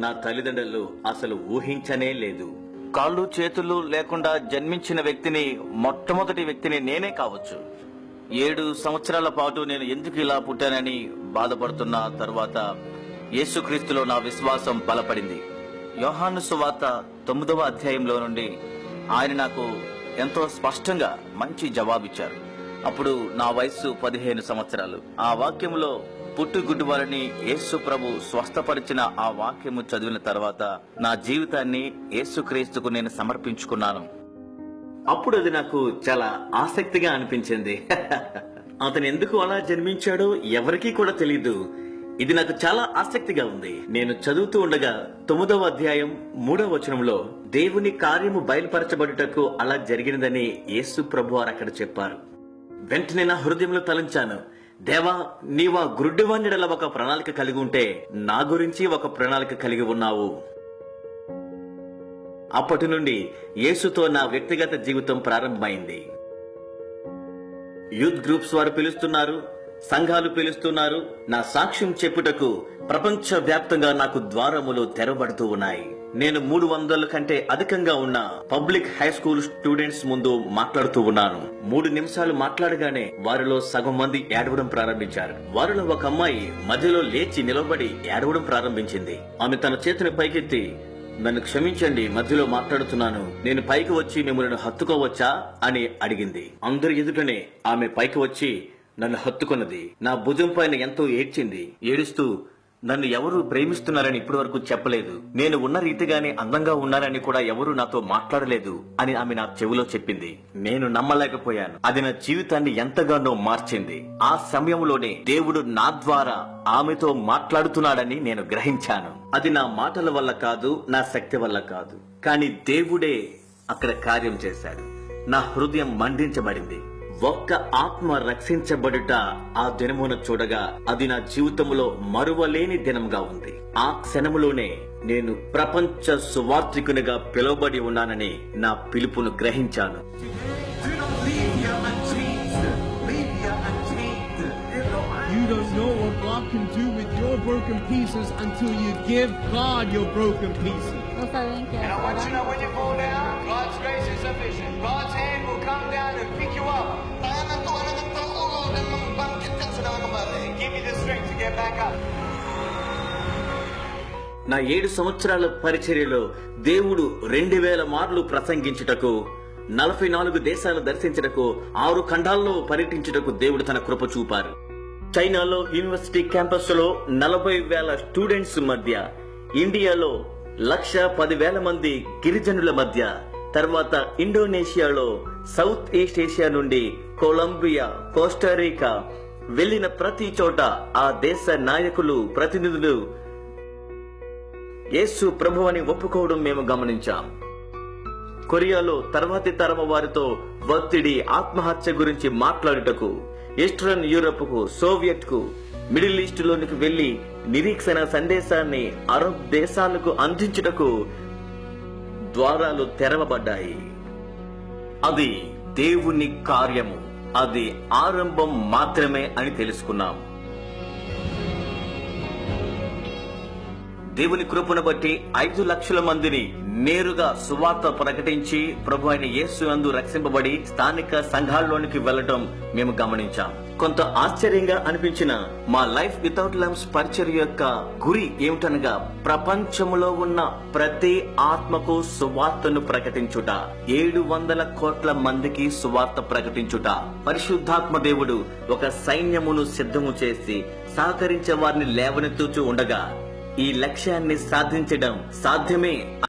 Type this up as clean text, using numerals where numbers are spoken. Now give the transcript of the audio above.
నా తల్లిదండ్రులు అసలు ఊహించనే లేదు. కాళ్ళు చేతులు లేకుండా జన్మించిన వ్యక్తిని, మొట్టమొదటి వ్యక్తిని నేనే కావచ్చు. 7 సంవత్సరాల పాటు నేను ఎందుకు ఇలా పుట్టానని బాధపడుతున్న తర్వాత యేసుక్రీస్తులో నా విశ్వాసం బలపడింది. యోహాను సువార్త 9వ అధ్యాయంలో నుండి ఆయన నాకు ఎంతో స్పష్టంగా మంచి జవాబిచ్చారు. అప్పుడు నా వయస్సు 15 సంవత్సరాలు. ఆ వాక్యంలో పుట్టుగుడ్డు వారిని యేసు ప్రభు స్వస్థపరిచిన ఆ వాక్యము చదివిన తర్వాత నా జీవితాన్ని యేసుక్రీస్తుకు నేను సమర్పించుకున్నాను. అప్పుడు అది నాకు చాలా ఆసక్తిగా అనిపించింది. అతను ఎందుకు అలా జన్మించాడో ఎవరికీ కూడా తెలియదు. ఇది నాకు చాలా ఆసక్తిగా ఉంది. నేను చదువుతూ ఉండగా 9వ అధ్యాయం 3వ వచనంలో దేవుని కార్యము బయలుపరచబడుటకు అలా జరిగినదని యేసు ప్రభు వారు అక్కడ చెప్పారు. వెంటనే నా హృదయంలో తలంచాను, దేవా, నీవా గుడ్డివాణ్ణిడల ఒక ప్రణాళిక కలిగి ఉంటే నా గురించి ఒక ప్రణాళిక కలిగి ఉన్నావు. అప్పటి నుండి యేసుతో నా వ్యక్తిగత జీవితం ప్రారంభమైంది. యూత్ గ్రూప్స్ వారు పిలుస్తున్నారు, సంఘాలు పిలుస్తున్నారు. నా సాక్ష్యం చెప్పుటకు ప్రపంచ వ్యాప్తంగా నాకు ద్వారములు తెరవబడుతూ ఉన్నాయి. నేను 300 కంటే అధికంగా ఉన్న పబ్లిక్ హై స్కూల్ స్టూడెంట్స్ ముందు మాట్లాడుతూ ఉన్నాను. 3 నిమిషాలు మాట్లాడగానే వారిలో సగం మంది ఏడవడం ప్రారంభించారు. వారిలో ఒక అమ్మాయి మధ్యలో లేచి నిలబడి ఏడవడం ప్రారంభించింది. ఆమె తన చేతిని పైకెత్తి, నన్ను క్షమించండి, మధ్యలో మాట్లాడుతున్నాను, నేను పైకి వచ్చి మిమ్మల్ని హత్తుకోవచ్చా అని అడిగింది. అందరి ఎదుటనే ఆమె పైకి వచ్చి నన్ను హత్తుకున్నది. నా భుజం పైన ఎంతో ఏడ్చింది. ఏడుస్తూ, నన్ను ఎవరు ప్రేమిస్తున్నారని ఇప్పటి వరకు చెప్పలేదు, నేను ఉన్న రీతిగానే అందంగా ఉన్నానని కూడా ఎవరు నాతో మాట్లాడలేదు అని ఆమె నా చెవిలో చెప్పింది. నేను నమ్మలేకపోయాను. అది నా జీవితాన్ని ఎంతగానో మార్చింది. ఆ సమయంలోనే దేవుడు నా ద్వారా ఆమెతో మాట్లాడుతున్నాడని నేను గ్రహించాను. అది నా మాటల వల్ల కాదు, నా శక్తి వల్ల కాదు, కానీ దేవుడే అక్కడ కార్యం చేశాడు. నా హృదయం మండించబడింది. ఒక్క ఆత్మ రక్షించబడుట ఆ దినమున చూడగా అది నా జీవితంలో మరువలేని దినంగా ఉంది. ఆ క్షణములోనే నేను ప్రపంచ సువార్థికునిగా పిలువబడి ఉన్నానని నా పిలుపును గ్రహించాను. You don't know what God can do with your broken pieces until you give God your broken pieces. And I want you to know when you fall down, God's grace is sufficient. God's hand will come down and pick you up. And give you the strength to get back up. నా 7 సంవత్సరాల పరిచర్యలో దేవుడు 2000 మార్లు ప్రసంగించుటకు, 44 దేశాలు దర్శించుటకు, 6 ఖండాల్లో పర్యటించుటకు దేవుడు తన కృప చూపారు. చైనాలో యూనివర్సిటీ క్యాంపస్ లో 40,000 స్టూడెంట్స్ మధ్య, ఇండియాలో 1,10,000 మంది గిరిజనుల మధ్య, తర్వాత ఇండోనేషియాలో, సౌత్ ఈస్ట్ ఏషియా నుండి కొలంబియా, కోస్టారికా వెళ్లిన ప్రతి చోట ఆ దేశ నాయకులు, ప్రతినిధులు యేసు ప్రభు అని ఒప్పుకోవడం మేము గమనించాం. కొరియాలో తర్వాతి తరమ వారితో ఒత్తిడి, ఆత్మహత్య గురించి మాట్లాడుటకు, ఈస్టర్న్ యూరప్ కు, సోవియట్ కు, మిడిల్ ఈస్ట్ లోనికి వెళ్లి నిరీక్షణ సందేశాన్ని అరబ్ దేశాలకు అందించుటకు ద్వారాలు తెరవబడ్డాయి. అది దేవుని కార్యము, అది ఆరంభం మాత్రమే అని తెలుసుకున్నాం. దేవుని కృపను బట్టి 5 లక్షల మందిని నేరుగా సువార్త ప్రకటించి ప్రభు అయిన యేసు యందు రక్షింపబడి స్థానిక సంఘాల్లోనికి వెళ్లడం మేము గమనించాం. కొంత ఆశ్చర్యంగా అనిపించిన మా లైఫ్ వితౌట్ లంప్స్ పరిచర్య యొక్క గురి ఏమిటనగా, ప్రపంచంలో ఉన్న ప్రతి ఆత్మకు సువార్తను ప్రకటించుట, 700 కోట్ల మందికి సువార్త ప్రకటించుట. పరిశుద్ధాత్మ దేవుడు ఒక సైన్యమును సిద్ధము చేసి సహకరించే వారిని లేవనెత్తుచూ ఉండగా ఈ లక్ష్యాన్ని సాధించడం సాధ్యమే